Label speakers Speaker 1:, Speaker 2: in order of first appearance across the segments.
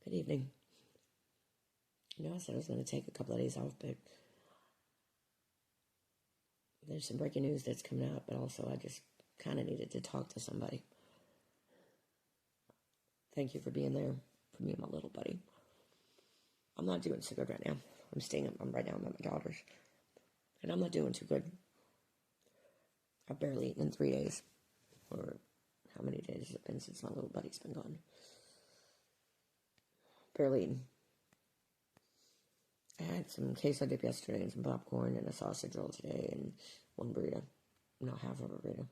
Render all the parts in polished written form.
Speaker 1: Good evening. I said I was going to take a couple of days off, but there's some breaking news that's coming out, but also I just kind of needed to talk to somebody. Thank you for being there for me and my little buddy. I'm not doing so good right now. I'm right now at my daughter's, and I'm not doing too good. I've barely eaten in 3 days, or how many days has it been since my little buddy's been gone? Barely eaten. I had some queso dip yesterday and some popcorn and a sausage roll today and one burrito. No, half of a burrito.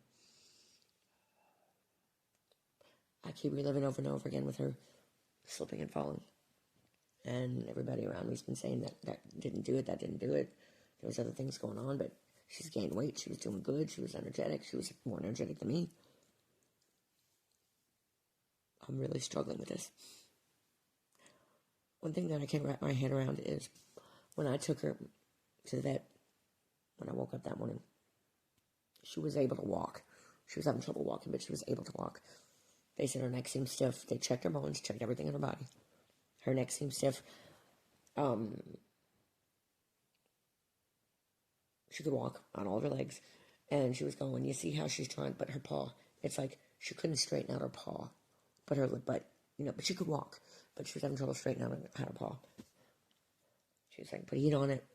Speaker 1: I keep reliving over and over again with her slipping and falling. And everybody around me's been saying that didn't do it, that didn't do it. There was other things going on, but she's gained weight. She was doing good. She was energetic. She was more energetic than me. I'm really struggling with this. One thing that I can't wrap my head around is when I took her to the vet, when I woke up that morning, she was able to walk. She was having trouble walking, but she was able to walk. They said her neck seemed stiff. They checked her bones, checked everything in her body. Her neck seemed stiff. She could walk on all of her legs. And she was going, you see how she's trying, but her paw, it's like she couldn't straighten out her paw. But she could walk. But she was having trouble straightening out her paw. She was like, put heat on it.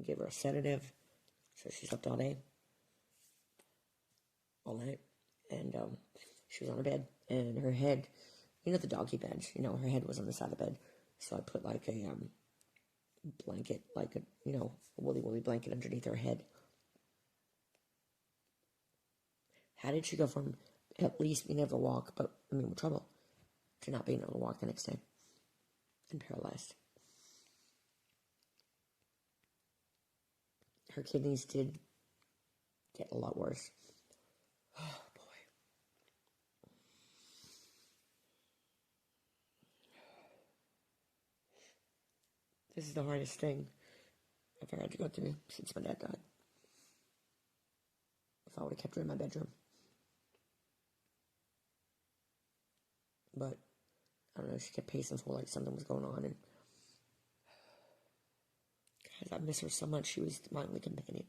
Speaker 1: Gave her a sedative. So she slept all day. All night. And she was on her bed. And her head, the doggy beds, her head was on the side of the bed. So I put like a blanket, like a woolly blanket underneath her head. How did she go from at least being able to walk, with trouble, to not being able to walk the next day and paralyzed? Her kidneys did get a lot worse. Oh, boy. This is the hardest thing I've ever had to go through since my dad died. If I would have kept her in my bedroom. But, I don't know, she kept pacing for like something was going on. And, guys, I miss her so much. She was my only companion.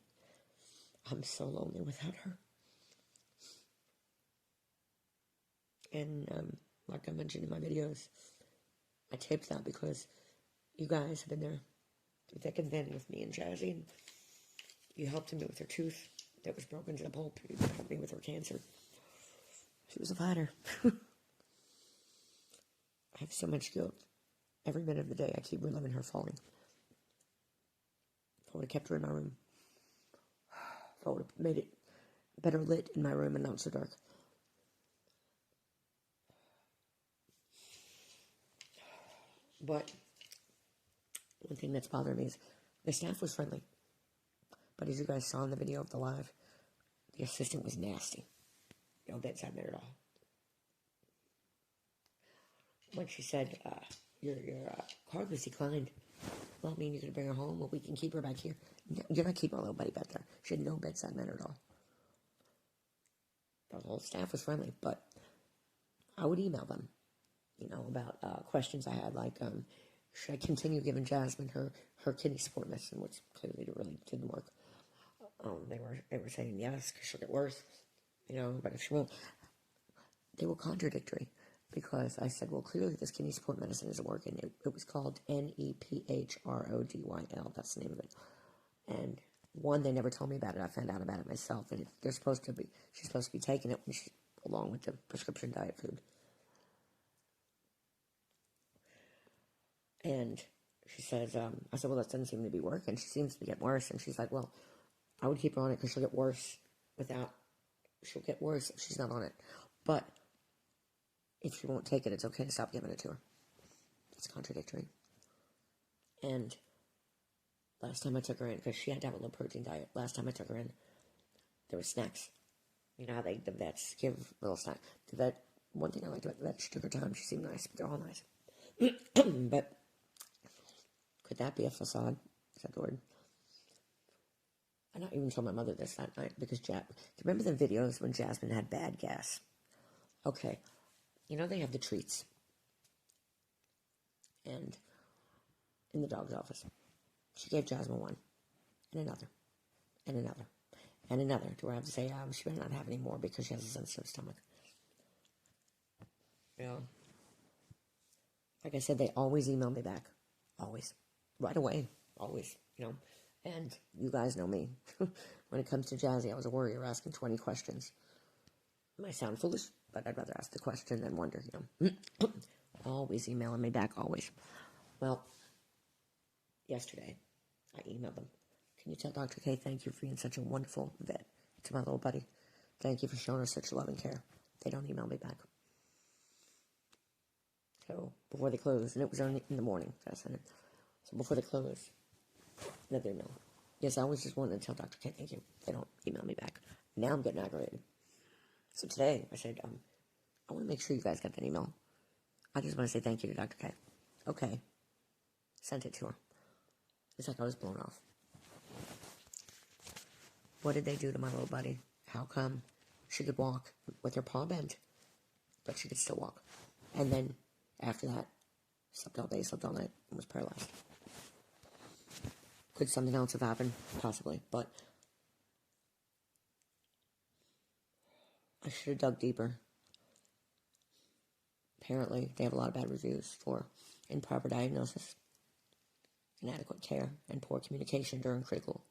Speaker 1: I'm so lonely without her. And, like I mentioned in my videos, I taped that because you guys have been there through thick and thin with me and Jazzy. And you helped me with her tooth that was broken to the pulp. You helped me with her cancer. She was a fighter. I have so much guilt. Every minute of the day, I keep reliving her falling. If I would have kept her in my room. If I would have made it better lit in my room and not so dark. But one thing that's bothering me is the staff was friendly. But as you guys saw in the video of the live, the assistant was nasty. No bedside manner at all. When she said, your card was declined. Well, I mean, you're going to bring her home? Well, we can keep her back here. No, you're not keeping our little buddy back there. She had no bedside manner at all. The whole staff was friendly, but I would email them, about questions I had, like, should I continue giving Jasmine her kidney support medicine, which clearly really didn't work. They were saying yes, because she'll get worse, but if she won't. They were contradictory. Because I said, well, clearly this kidney support medicine isn't working. It was called NEPHRODYL. That's the name of it. And one, they never told me about it. I found out about it myself. And she's supposed to be taking it along with the prescription diet food. And she says, I said, well, that doesn't seem to be working. She seems to be getting worse. And she's like, well, I would keep her on it because she'll get worse if she's not on it. But if she won't take it, it's okay to stop giving it to her. It's contradictory. And last time I took her in, because she had to have a low protein diet, last time I took her in, there were snacks. You know how the vets give little snacks. The vet, one thing I liked about the vet, she took her time. She seemed nice, but they're all nice. But could that be a facade? Is that the word? I not even told my mother this that night, because do you remember the videos when Jasmine had bad gas? Okay. They have the treats. and in the dog's office. She gave Jasmine one, and another, and another, and another, to where I have to say, she better not have any more because she has a sensitive stomach. Yeah. Like I said, they always email me back. Always. Right away. Always, And you guys know me. When it comes to Jazzy, I was a worrier asking 20 questions. It might sound foolish, but I'd rather ask the question than wonder, Always emailing me back, always. Well, yesterday, I emailed them. Can you tell Dr. K thank you for being such a wonderful vet to my little buddy? Thank you for showing us such love and care. They don't email me back. So, before they close, and it was only in the morning that I sent it. So, before they close, another email. Yes, I always just wanted to tell Dr. K thank you. They don't email me back. Now I'm getting aggravated. So today, I said, I want to make sure you guys got that email. I just want to say thank you to Dr. K. Okay. Sent it to her. It's like I was blown off. What did they do to my little buddy? How come she could walk with her paw bent, but she could still walk? And then, after that, slept all day, slept all night, and was paralyzed. Could something else have happened? Possibly, but I should have dug deeper. Apparently, they have a lot of bad reviews for improper diagnosis, inadequate care, and poor communication during critical,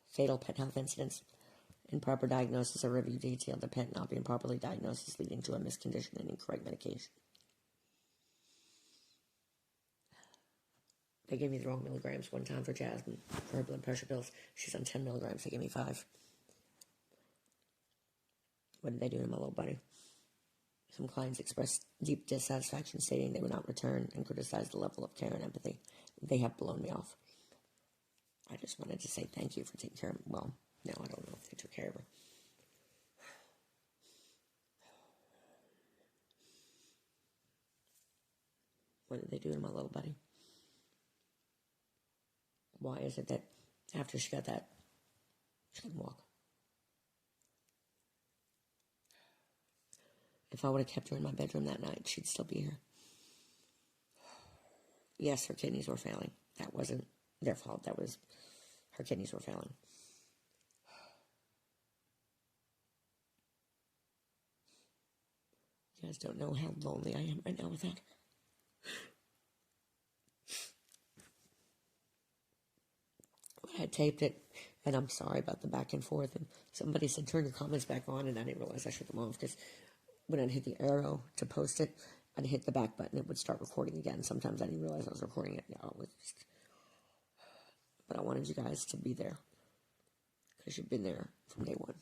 Speaker 1: fatal pet health incidents. Improper diagnosis or review detailed the pet not being properly diagnosed, leading to a miscondition and incorrect medication. They gave me the wrong milligrams one time for Jasmine, for her blood pressure pills. She's on 10 milligrams. They gave me 5. What did they do to my little buddy? Some clients expressed deep dissatisfaction, stating they would not return, and criticized the level of care and empathy. They have blown me off. I just wanted to say thank you for taking care of me. Well, no, I don't know if they took care of her. What did they do to my little buddy? Why is it that after she got that, she couldn't walk? If I would have kept her in my bedroom that night, she'd still be here. Yes, her kidneys were failing. That wasn't their fault. That was her kidneys were failing. You guys don't know how lonely I am right now without her. I taped it, and I'm sorry about the back and forth. And somebody said, turn your comments back on, and I didn't realize I shook them off, because when I'd hit the arrow to post it, I'd hit the back button, it would start recording again. Sometimes I didn't realize I was recording it. But I wanted you guys to be there, because you've been there from day one.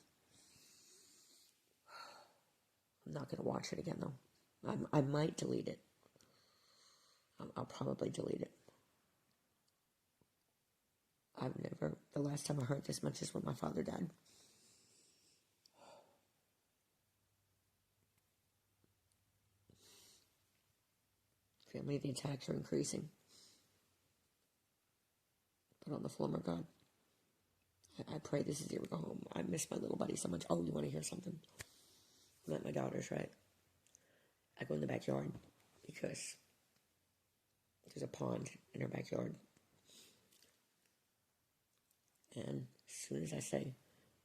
Speaker 1: I'm not going to watch it again, though. I might delete it. I'll probably delete it. The last time I hurt this much is when my father died. Family, the attacks are increasing. But on the former God, I pray this is your go home. I miss my little buddy so much. Oh, you want to hear something? I'm at my daughter's, right? I go in the backyard because there's a pond in her backyard. And as soon as I say,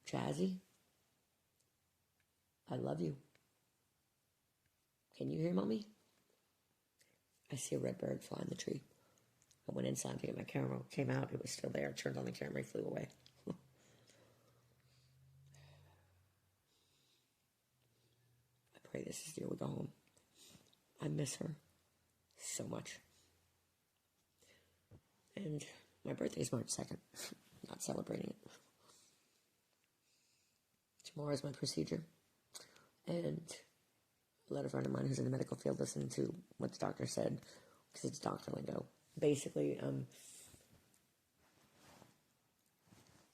Speaker 1: Jazzy, I love you. Can you hear, Mommy? I see a red bird fly in the tree. I went inside to get my camera. Came out, it was still there. Turned on the camera, he flew away. I pray this is the year we go home. I miss her so much. And my birthday is March 2nd. Not celebrating it. Tomorrow is my procedure. And I let a friend of mine who's in the medical field listen to what the doctor said, because it's doctor lingo. Basically,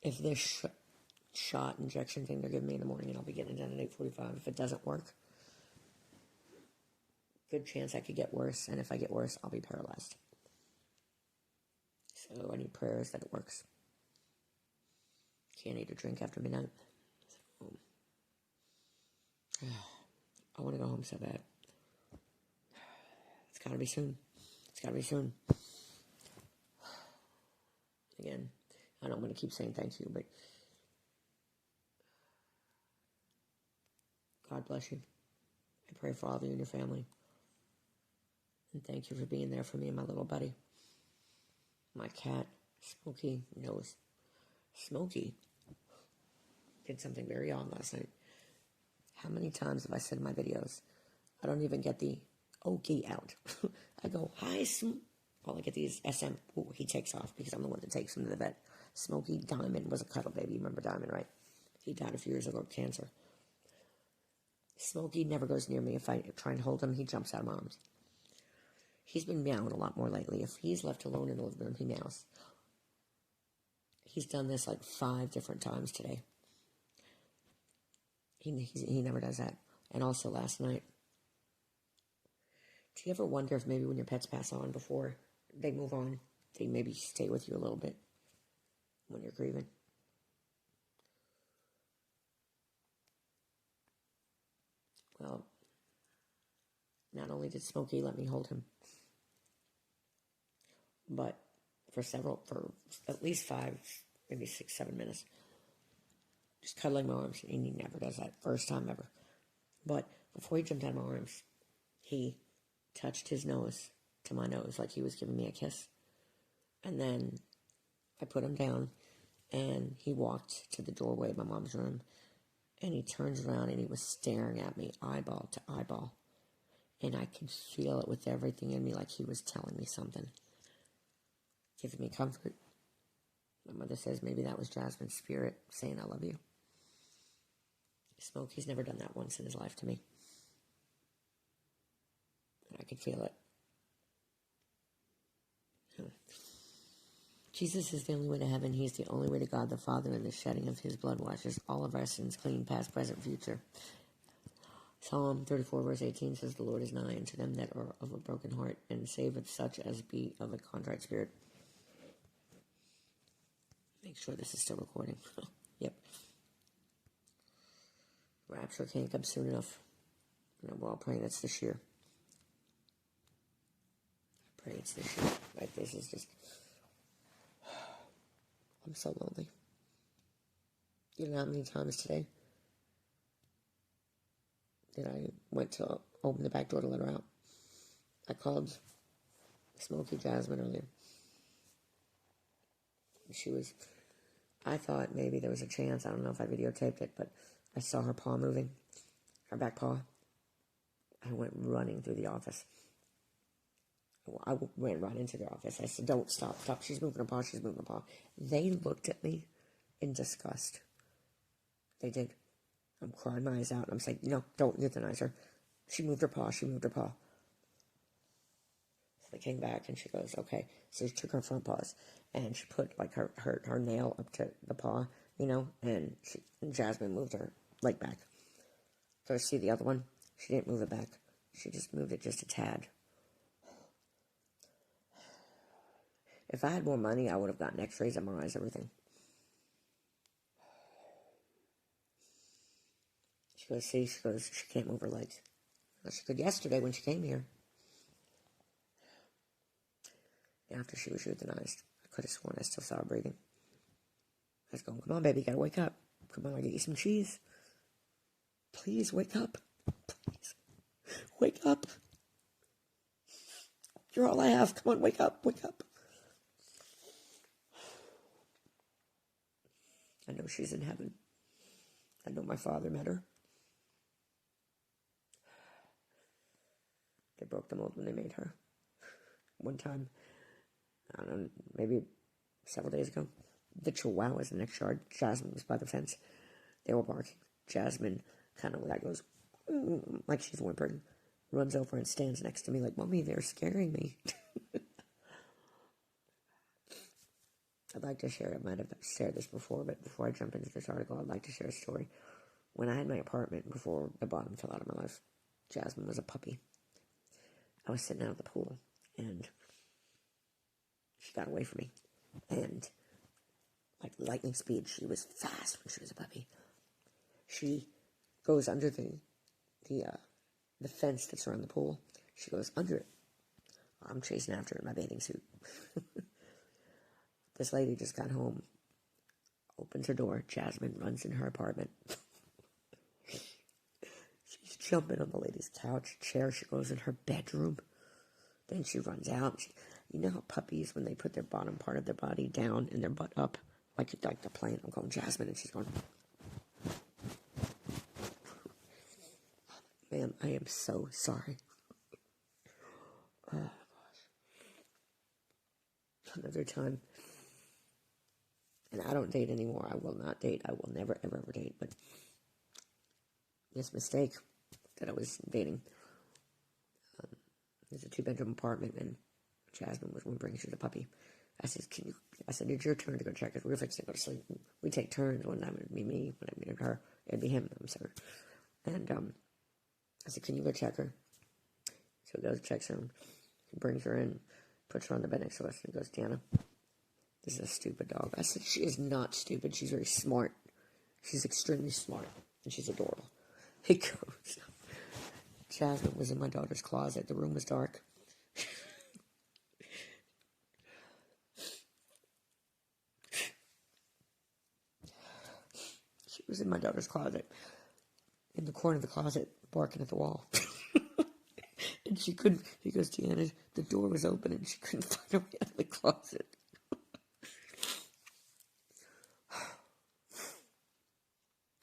Speaker 1: if this shot injection thing they're giving me in the morning, and I'll be getting it done at 8:45, if it doesn't work, good chance I could get worse, and if I get worse, I'll be paralyzed. So I need prayers that it works. Can't eat or drink after midnight. So, I want to go home so bad. It's gotta be soon. It's gotta be soon. Again, I don't want to keep saying thank you, but God bless you. I pray for all of you and your family. And thank you for being there for me and my little buddy. My cat, Smokey, knows. Smokey did something very odd last night. How many times have I said in my videos, I don't even get the Okie out. I go, hi, all I get these SM. Ooh, he takes off because I'm the one that takes him to the vet. Smokey Diamond was a cuddle baby. You remember Diamond, right? He died a few years ago of cancer. Smokey never goes near me. If I try and hold him, he jumps out of my arms. He's been meowing a lot more lately. If he's left alone in the living room, he meows. He's done this like 5 different times today. He never does that. And also last night, do you ever wonder if maybe when your pets pass on before they move on, they maybe stay with you a little bit when you're grieving? Well, not only did Smokey let me hold him, but for at least 5, maybe 6, 7 minutes, just cuddling my arms, and he never does that. First time ever. But before he jumped out of my arms, he touched his nose to my nose like he was giving me a kiss. And then I put him down, and he walked to the doorway of my mom's room, and he turns around, and he was staring at me eyeball to eyeball. And I could feel it with everything in me, like he was telling me something, giving me comfort. My mother says maybe that was Jasmine's spirit saying I love you. Smokey's never done that once in his life to me. And I could feel it. Jesus is the only way to heaven. He's the only way to God the Father, and the shedding of his blood washes all of our sins clean, past, present, future. Psalm 34 verse 18 says, the Lord is nigh unto them that are of a broken heart, and saveth such as be of a contrite spirit. Make sure this is still recording. Yep. Rapture can't come soon enough. We're all praying it's this year. I pray it's this year. Like, this is just... I'm so lonely. You know how many times today that I went to open the back door to let her out? I called Smokey Jasmine earlier. I thought maybe there was a chance. I don't know if I videotaped it, but I saw her paw moving, her back paw. I went running through the office. I ran right into their office. I said, don't stop. She's moving her paw, she's moving her paw. They looked at me in disgust. They did. I'm crying my eyes out. I'm saying, no, don't euthanize her. She moved her paw, So they came back, and she goes, okay. So she took her front paws, and she put like her nail up to the paw, and Jasmine moved her leg back. So see the other one? She didn't move it back. She just moved it just a tad. If I had more money, I would have gotten x-rays, MRIs, everything. She goes, see, she can't move her legs. Well, she could yesterday when she came here. After she was euthanized, I could have sworn I still saw her breathing. I was going, come on, baby, you gotta wake up. Come on, I'll get you some cheese. Please, wake up. Please, wake up. You're all I have. Come on, wake up, wake up. I know she's in heaven. I know my father met her. They broke the mold when they made her. One time, I don't know, maybe several days ago, the chihuahuas in the next yard, Jasmine was by the fence. They were barking. Jasmine kind of goes, like she's whimpering, runs over and stands next to me like, Mommy, they're scaring me. I'd like to share, I might have shared this before, but before I jump into this article, I'd like to share a story. When I had my apartment, before the bottom fell out of my life, Jasmine was a puppy. I was sitting out at the pool, and she got away from me. And like lightning speed, she was fast when she was a puppy. She goes under the fence that's around the pool. She goes under it. I'm chasing after her in my bathing suit. This lady just got home, opens her door. Jasmine runs in her apartment. She's jumping on the lady's couch, chair. She goes in her bedroom. Then she runs out. You know how puppies, when they put their bottom part of their body down and their butt up, like they're playing. I'm going, Jasmine, and she's going, man, I am so sorry. Oh, gosh. Another time. And I don't date anymore. I will not date. I will never, ever, ever date. But this mistake that I was dating, there's a 2-bedroom apartment, and Jasmine was whimpering. She's a puppy. I said, it's your turn to go check it. We were fixing to go to sleep. We take turns. One time it'd be me. When I needed her, it'd be him. I'm sorry. And I said, can you go check her? So he goes, checks her. He brings her in, puts her on the bed next to us, and he goes, Deanna, this is a stupid dog. I said, she is not stupid. She's very smart. She's extremely smart, and she's adorable. He goes, Jasmine was in my daughter's closet. The room was dark. She was in my daughter's closet, in the corner of the closet, barking at the wall. And she couldn't, he goes, Deanna, the door was open and she couldn't find her way out of the closet.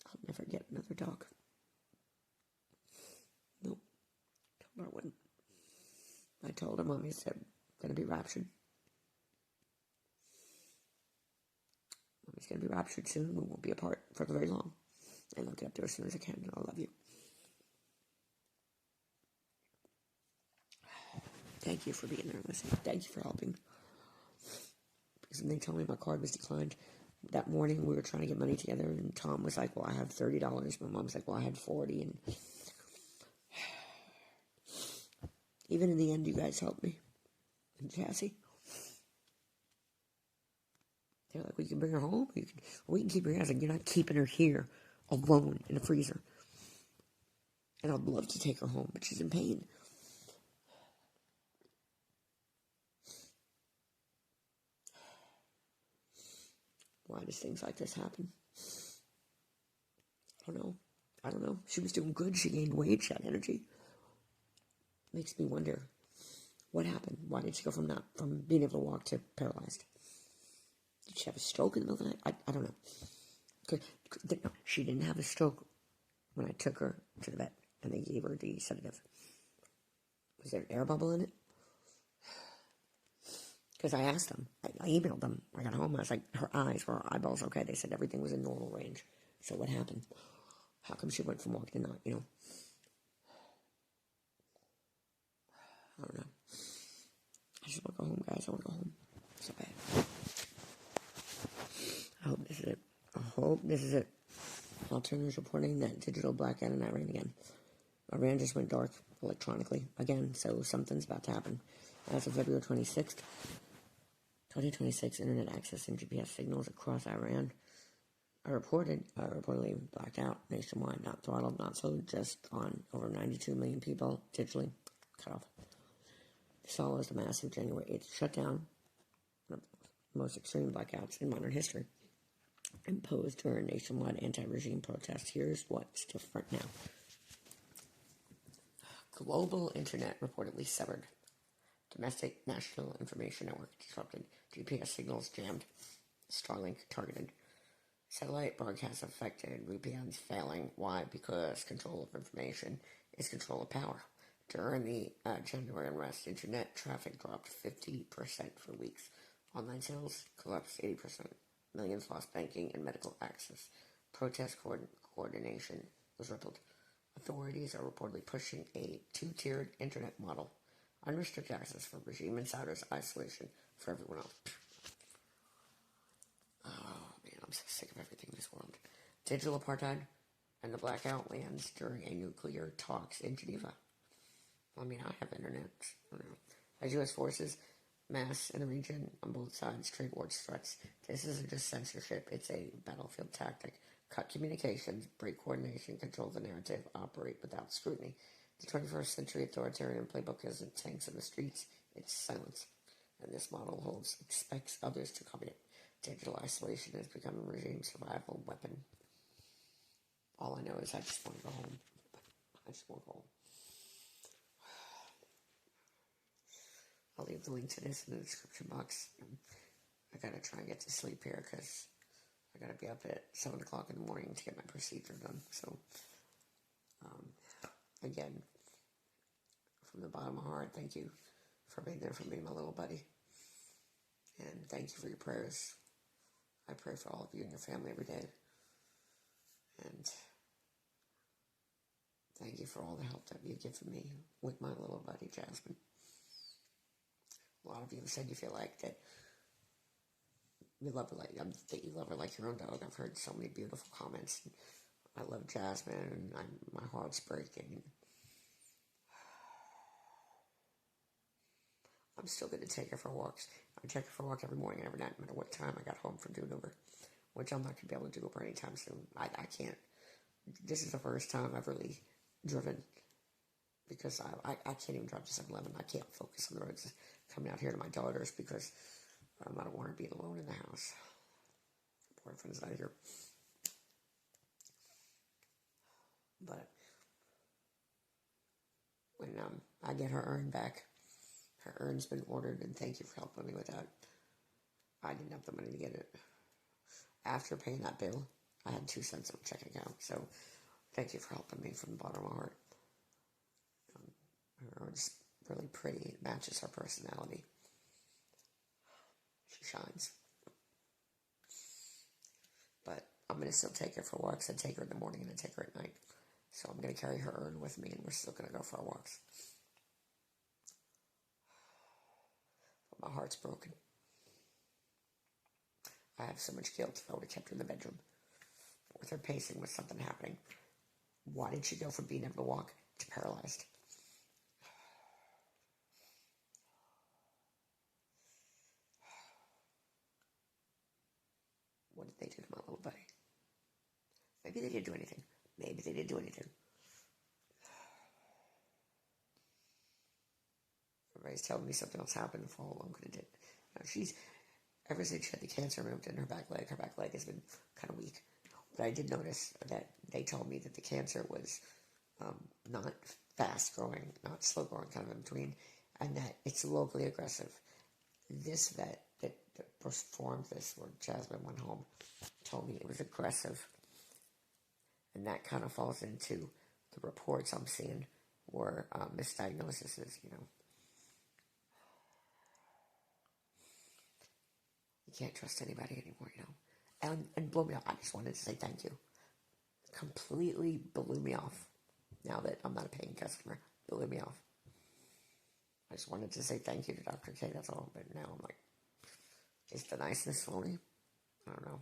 Speaker 1: I'll never get another dog. Nope. Told her I wouldn't. I told her, Mommy said, gonna be raptured. Mommy's gonna be raptured soon. We won't be apart for very long. And I'll get up there as soon as I can, and I love you. Thank you for being there listening. Thank you for helping. Because when they told me my card was declined, that morning we were trying to get money together, and Tom was like, well, I have $30. My mom's like, well, I had 40. And even in the end, you guys helped me. And Cassie, they're like, well, you can bring her home, or we can keep her here. I was like, you're not keeping her here alone in a freezer. And I'd love to take her home, but she's in pain. Why does things like this happen? I don't know. She was doing good. She gained weight. She had energy. Makes me wonder, what happened? Why did she go from being able to walk to paralyzed? Did she have a stroke in the middle of the night? I don't know. No, she didn't have a stroke when I took her to the vet and they gave her the sedative. Was there an air bubble in it? Because I asked them. I emailed them. I got home. I was like, her eyeballs okay? They said everything was in normal range. So what happened? How come she went from walking to not, I don't know. I just want to go home, guys. I want to go home. So bad. I hope this is it. Alternatives reporting that Digital-Blackout in Iran again. Iran just went dark electronically again, so something's about to happen. As of February 26th, 2026, internet access and GPS signals across Iran are reportedly blacked out nationwide, not throttled, not slowed, just on over 92 million people digitally cut off. This follows the massive January 8th shutdown, one of the most extreme blackouts in modern history, imposed during nationwide anti-regime protests. Here's what's different now. Global internet reportedly severed. Domestic National Information Network disrupted. GPS signals jammed. Starlink targeted. Satellite broadcasts affected. VPNs failing. Why? Because control of information is control of power. During the January unrest, internet traffic dropped 50% for weeks. Online sales collapsed 80%. Millions lost banking and medical access. Protest coordination was rippled. Authorities are reportedly pushing a 2-tiered internet model. Unrestricted access for regime insiders, isolation for everyone else. Oh, man, I'm so sick of everything in this world. Digital apartheid and the blackout lands during a nuclear talks in Geneva. I mean, I have internet. I don't know. As U.S. forces mass in the region on both sides trade wars threats. This isn't just censorship, it's a battlefield tactic. Cut communications, break coordination, control the narrative, operate without scrutiny. The 21st century authoritarian playbook isn't tanks in the streets, it's silence. And this model expects others to copy it. Digital isolation has become a regime survival weapon. All I know is I just want to go home. I just want to go home. I'll leave the link to this in the description box. I gotta try and get to sleep here because I gotta be up at 7 o'clock in the morning to get my procedure done. So, again, from the bottom of my heart, thank you for being there for me, my little buddy. And thank you for your prayers. I pray for all of you and your family every day. And thank you for all the help that you've given me with my little buddy, Jasmine. A lot of you have said you feel like that you love her like your own dog. I've heard so many beautiful comments. I love Jasmine, and my heart's breaking. I'm still going to take her for walks. I take her for a walk every morning and every night, no matter what time I got home from doing Uber, which I'm not going to be able to do Uber anytime soon. I can't. This is the first time I've really driven, because I can't even drive to 7-Eleven. I can't focus on the roads coming out here to my daughter's because I don't want her being alone in the house. Her boyfriend's out here. But when I get her urn back, her urn's been ordered, and thank you for helping me with that. I didn't have the money to get it. After paying that bill, I had 2 cents on my checking account. So thank you for helping me from the bottom of my heart. Her urn's really pretty. It matches her personality. She shines. But I'm going to still take her for walks. I take her in the morning and I take her at night. So I'm going to carry her urn with me, and we're still going to go for our walks. But my heart's broken. I have so much guilt if I would have kept her in the bedroom. With her pacing, with something happening. Why did she go from being able to walk to paralyzed? What did they do to my little buddy? Maybe they didn't do anything. Maybe they didn't do anything. Everybody's telling me something else happened and follow along could have did. She's, ever since she had the cancer removed in her back leg has been kind of weak. But I did notice that they told me that the cancer was not fast growing, not slow growing, kind of in between, and that it's locally aggressive. This vet that performed this, where Jasmine went home, told me it was aggressive. And that kind of falls into the reports I'm seeing where misdiagnosis is, you can't trust anybody anymore, And blew me off. I just wanted to say thank you. Completely blew me off. Now that I'm not a paying customer, blew me off. I just wanted to say thank you to Dr. K, that's all. But now I'm like, is the niceness phony? I don't know.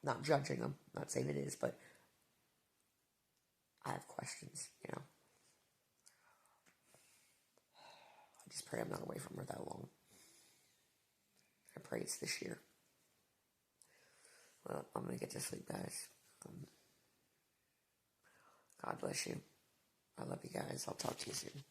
Speaker 1: Not judging them, not saying it is, but I have questions, I just pray I'm not away from her that long. I pray it's this year. Well, I'm going to get to sleep, guys. God bless you. I love you guys. I'll talk to you soon.